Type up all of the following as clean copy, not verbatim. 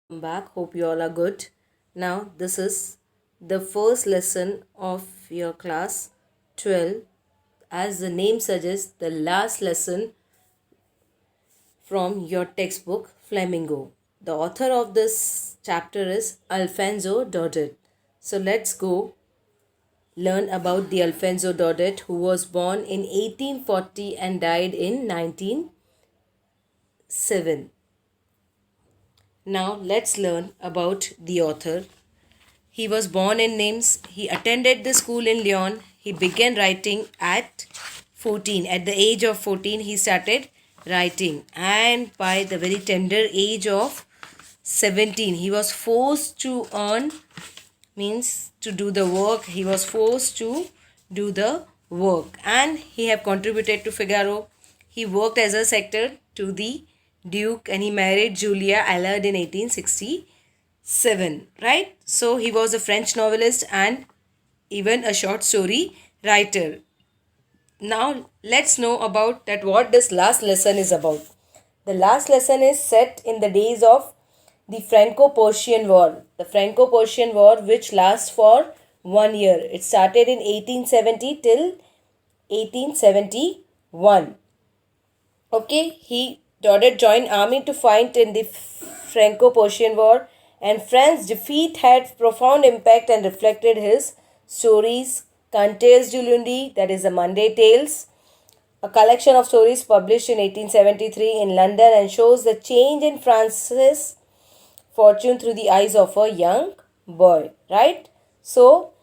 Welcome back. Hope you all are good. Now, this is the first lesson of your class 12. As the name suggests, the last lesson from your textbook Flamingo. The author of this chapter is Alfonso Daudet. So, let's go learn about the Alfonso Daudet, who was born in 1840 and died in 1907. Now, let's learn about the author. He was born in Nimes. He attended the school in Lyon. He began writing at 14. At the age of 14, he started writing. And by the very tender age of 17, he was forced to earn, means to do the work. He was forced to do the work. And he have contributed to Figaro. He worked as a secretary to the Duke and he married Julia Allard in 1867, right? So he was a French novelist and even a short story writer. Now let's know about that what this last lesson is about. The last lesson is set in the days of the Franco-Prussian War. The Franco-Prussian War, which lasts for 1 year. It started in 1870 till 1871. Okay, Daudet joined army to fight in the Franco-Prussian War, and France's defeat had profound impact and reflected his stories. Contes du Lundi, that is the Monday Tales, a collection of stories published in 1873 in London and shows the change in France's fortune through the eyes of a young boy, right? So,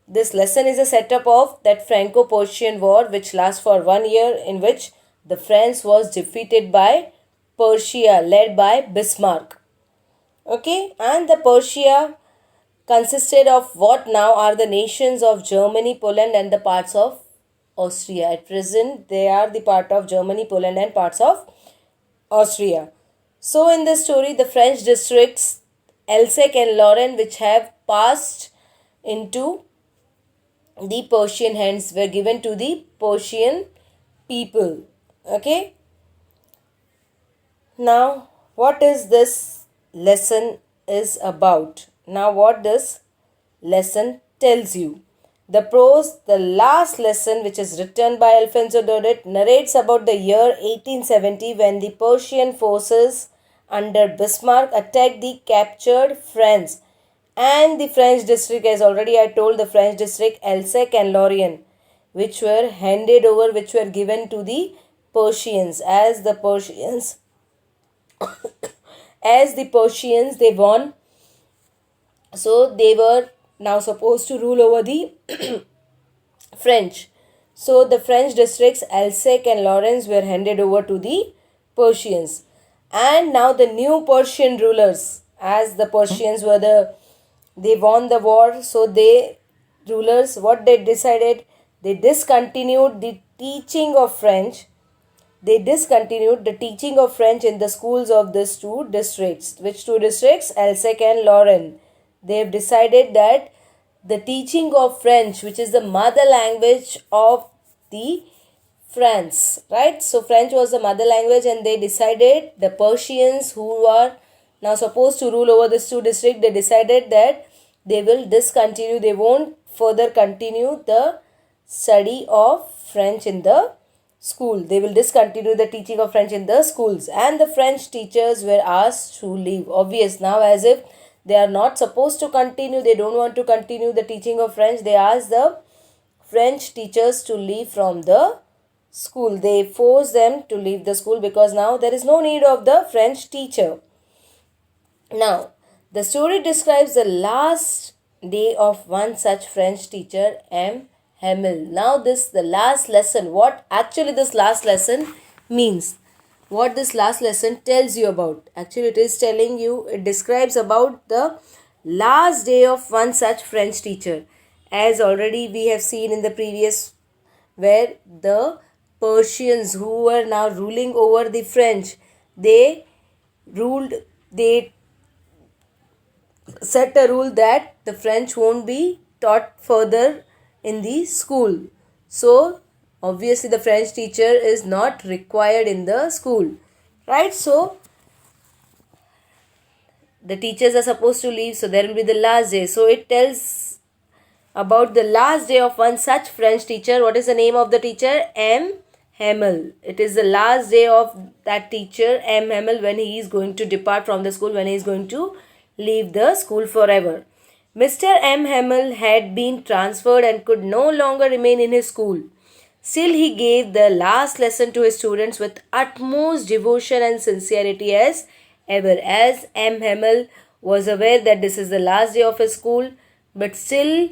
this lesson is a setup of that Franco-Prussian War, which lasts for 1 year, in which the France was defeated by Prussia, led by Bismarck. Okay, and the Prussia consisted of what now are the nations of Germany, Poland, and the parts of Austria. At present, they are the part of Germany, Poland, and parts of Austria. So, in this story, the French districts Alsace and Lorraine, which have passed into the Persian hands, were given to the Persian people. Okay. Now, what is this lesson is about? Now, what this lesson tells you? The prose, the last lesson, which is written by Alfonso Daudet, narrates about the year 1870 when the Persian forces under Bismarck attacked the captured France and the French district, as already I told, the French district Alsace and Lorraine, which were handed over, which were given to the Persians. As the Persians, they won, so they were now supposed to rule over the French. So the French districts Alsace and Lorraine were handed over to the Persians. And now the new Persian rulers, as the Persians they won the war, so what they decided, they discontinued the teaching of French. They discontinued the teaching of French in the schools of these two districts. Which two districts? Alsace and Lorraine. They have decided that the teaching of French, which is the mother language of the France, right? So French was the mother language, and they decided, the Persians who are now supposed to rule over these two districts, they decided that they will discontinue, they won't further continue the study of French in the school. They will discontinue the teaching of French in the schools, and the French teachers were asked to leave. Obvious now, as if they are not supposed to continue, they don't want to continue the teaching of French, they asked the French teachers to leave from the school. They forced them to leave the school because now there is no need of the French teacher. Now, the story describes the last day of one such French teacher, M. Hamel. Now, the last lesson, what actually this last lesson means, what this last lesson tells you about. Actually, it is telling you, it describes about the last day of one such French teacher. As already we have seen in the previous, where the Persians who were now ruling over the French, they set a rule that the French won't be taught further in the school. So, obviously the French teacher is not required in the school, right? So, the teachers are supposed to leave, so there will be the last day. So it tells about the last day of one such French teacher. What is the name of the teacher? M. Hamel. It is the last day of that teacher, M. Hamel, when he is going to depart from the school, when he is going to leave the school forever. Mr. M. Hamel had been transferred and could no longer remain in his school. Still, he gave the last lesson to his students with utmost devotion and sincerity as ever. As M. Hamel was aware that this is the last day of his school, but still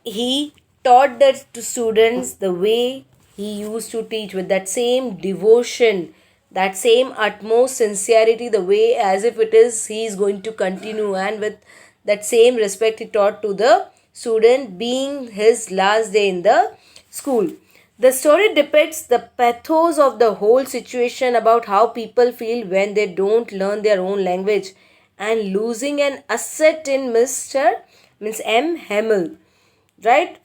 he taught the students the way he used to teach, with that same devotion, that same utmost sincerity, the way as if it is he is going to continue, and with that same respect he taught to the student, being his last day in the school. The story depicts the pathos of the whole situation, about how people feel when they don't learn their own language, and losing an asset in M. Hamel. Right?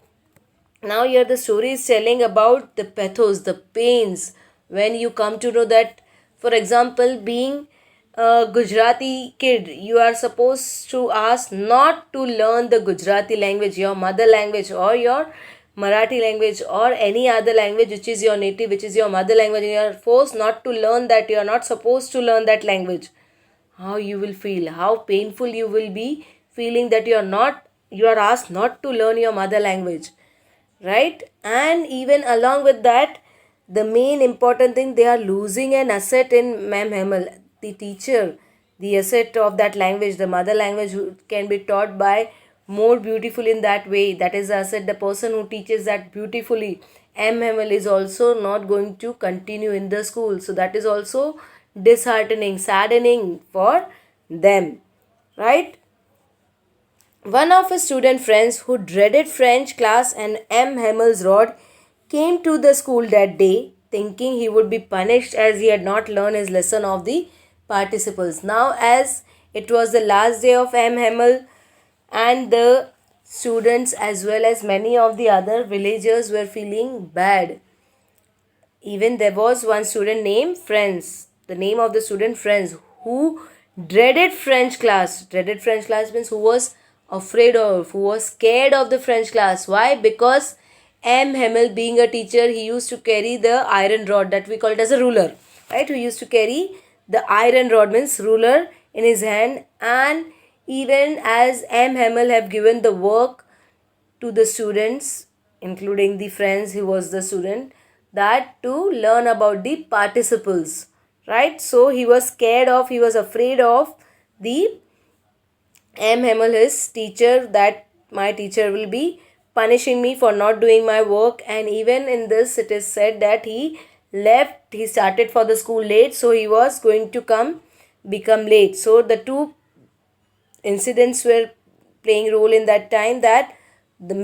Now here the story is telling about the pathos, the pains, when you come to know that, for example, being a Gujarati kid, you are supposed to ask not to learn the Gujarati language, your mother language, or your Marathi language, or any other language which is your native, which is your mother language, and you are forced not to learn that, you are not supposed to learn that language. How you will feel, how painful you will be feeling that you are asked not to learn your mother language, right? And even along with that, the main important thing, they are losing an asset in Ma'am Hamel, the teacher, the asset of that language, the mother language, who can be taught by more beautiful in that way. That is the asset, the person who teaches that beautifully. M. Hamel is also not going to continue in the school, so that is also disheartening, saddening for them, right? One of his student friends who dreaded French class and M. Hamel's rod came to the school that day, thinking he would be punished as he had not learned his lesson of the participles. Now, as it was the last day of M. Hamel, and the students as well as many of the other villagers were feeling bad. Even there was one student named Franz, the name of the student Franz, who dreaded French class. Dreaded French class means who was afraid of, who was scared of the French class. Why? Because M. Hamel, being a teacher, he used to carry the iron rod that we call it as a ruler, right? Who used to carry the iron rod, means ruler, in his hand. And even as M. Hamel have given the work to the students, including the friends who was the student, that to learn about the participles, right? So he was scared of, he was afraid of the M. Hamel, his teacher, that my teacher will be punishing me for not doing my work. And even in this it is said that he started for the school late, so he was going to become late. So the two incidents were playing role in that time, that the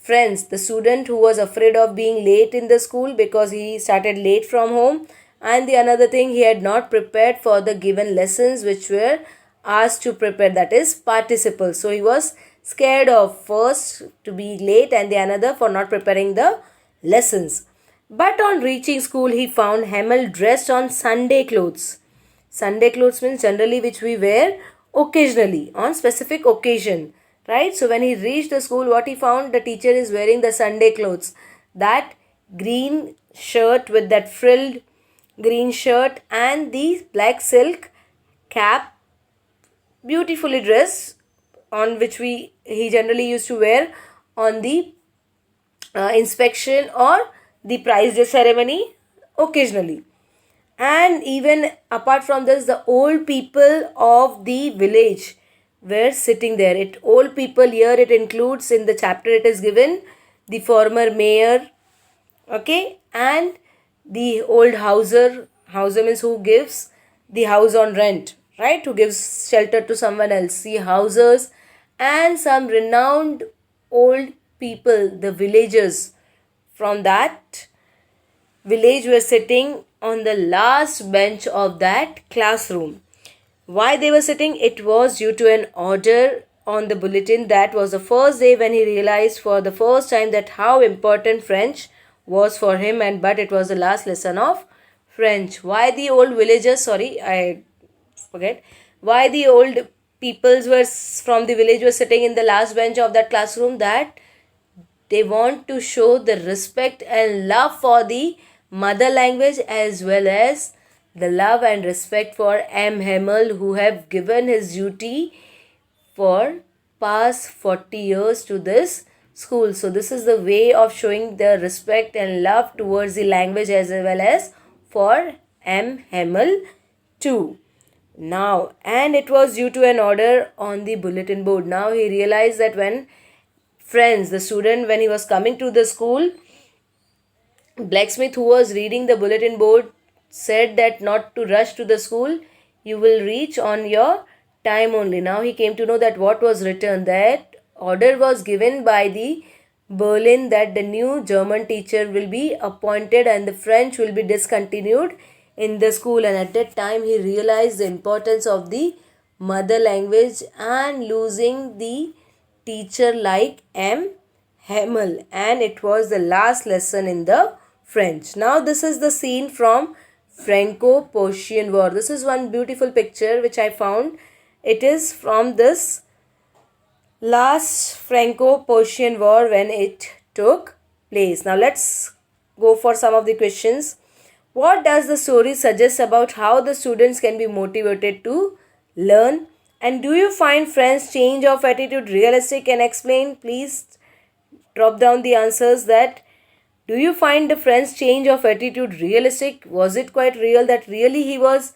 friends, the student who was afraid of being late in the school because he started late from home, and the another thing, he had not prepared for the given lessons which were asked to prepare, that is participles. So he was scared of, first to be late, and the another for not preparing the lessons. But on reaching school, he found Hamel dressed on Sunday clothes. Sunday clothes means generally which we wear occasionally on specific occasion, right? So when he reached the school, what he found, the teacher is wearing the Sunday clothes, that green shirt with that frilled green shirt and the black silk cap, beautifully dressed, on which he generally used to wear on the inspection or the prize day ceremony occasionally. And even apart from this, the old people of the village were sitting there. Old people here, it includes, in the chapter it is given, the former mayor, okay, and the old houser. Houser means who gives the house on rent, right? Who gives shelter to someone else. The housers and some renowned old people, the villagers from that village, were sitting on the last bench of that classroom. Why they were sitting? It was due to an order on the bulletin. That was the first day when he realized for the first time that how important French was for him, but it was the last lesson of French. Why the old villagers, sorry, I forget, why the old peoples were from the village were sitting in the last bench of that classroom, that they want to show the respect and love for the mother language, as well as the love and respect for M. Hamel, who have given his duty for past 40 years to this school. So this is the way of showing the respect and love towards the language, as well as for M. Hamel too. Now, and it was due to an order on the bulletin board. Now he realized that when the student, when he was coming to the school, blacksmith who was reading the bulletin board said that not to rush to the school, you will reach on your time only. Now he came to know that what was written, that order was given by the Berlin that the new German teacher will be appointed and the French will be discontinued in the school. And at that time he realized the importance of the mother language and losing the teacher like M. Hamel, and it was the last lesson in the French. Now this is the scene from Franco-Prussian War. This is one beautiful picture which I found. It is from this last Franco-Prussian War when it took place. Now let's go for some of the questions. What does the story suggest about how the students can be motivated to learn? And do you find French change of attitude realistic and explain? Please drop down the answers. That do you find the French change of attitude realistic? Was it quite real that really he was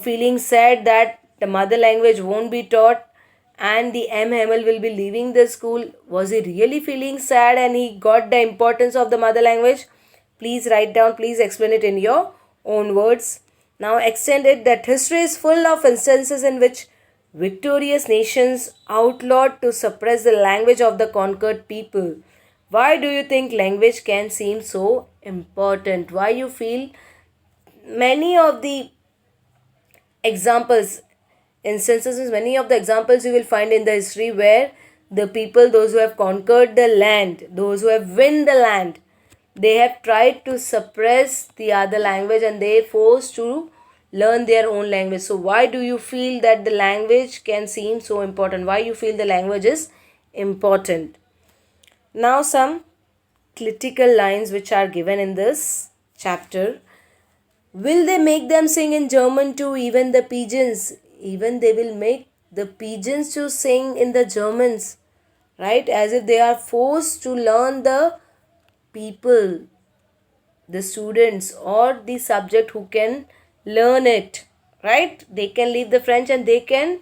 feeling sad that the mother language won't be taught and the M. Hamel will be leaving the school? Was he really feeling sad and he got the importance of the mother language? Please write down, please explain it in your own words. Now extend it that history is full of instances in which victorious nations outlawed to suppress the language of the conquered people. Why do you think language can seem so important? Why you feel many of the examples, instances, many of the examples you will find in the history where the people, those who have conquered the land, those who have won the land, they have tried to suppress the other language and they forced to learn their own language. So why do you feel that the language can seem so important? Why you feel the language is important? Now some critical lines which are given in this chapter. Will they make them sing in German too? Even the pigeons, even they will make the pigeons to sing in the Germans, right? As if they are forced to learn the people, the students or the subject who can learn it, right? They can leave the French and they can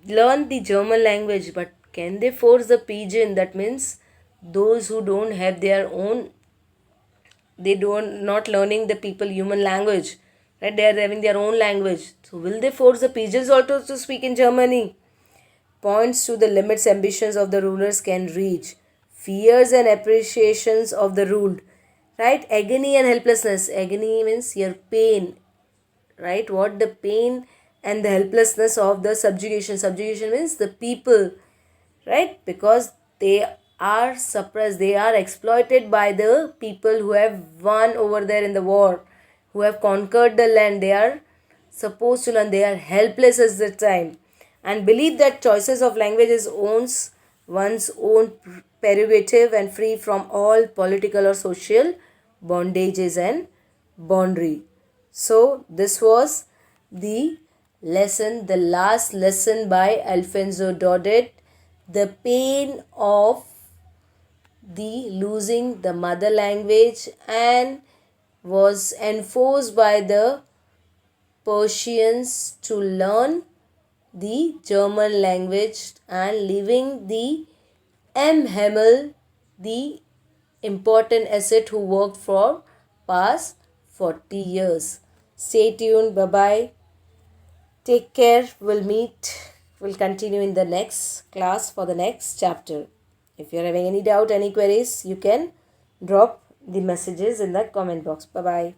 learn the German language, but can they force the pigeon? That means those who don't have their own, they don't not learning the people human language, right? They are having their own language. So will they force the pigeons also to speak in Germany? Points to the limits ambitions of the rulers can reach, fears and appreciations of the ruled, right? Agony and helplessness. Agony means your pain, right? What the pain and the helplessness of the subjugation. Subjugation means the people, right? Because they are suppressed, they are exploited by the people who have won over there in the war, who have conquered the land. They are supposed to learn, they are helpless at the time, and believe that choices of language is one's own prerogative and free from all political or social bondages and boundary. So this was the lesson, the last lesson by Alfonso Daudet, the pain of the losing the mother language, and was enforced by the Persians to learn the German language and leaving the M. Hamel, the important asset who worked for past 40 years. Stay tuned. Bye-bye. Take care. We'll continue in the next class for the next chapter. If you're having any doubt, any queries, you can drop the messages in the comment box. Bye-bye.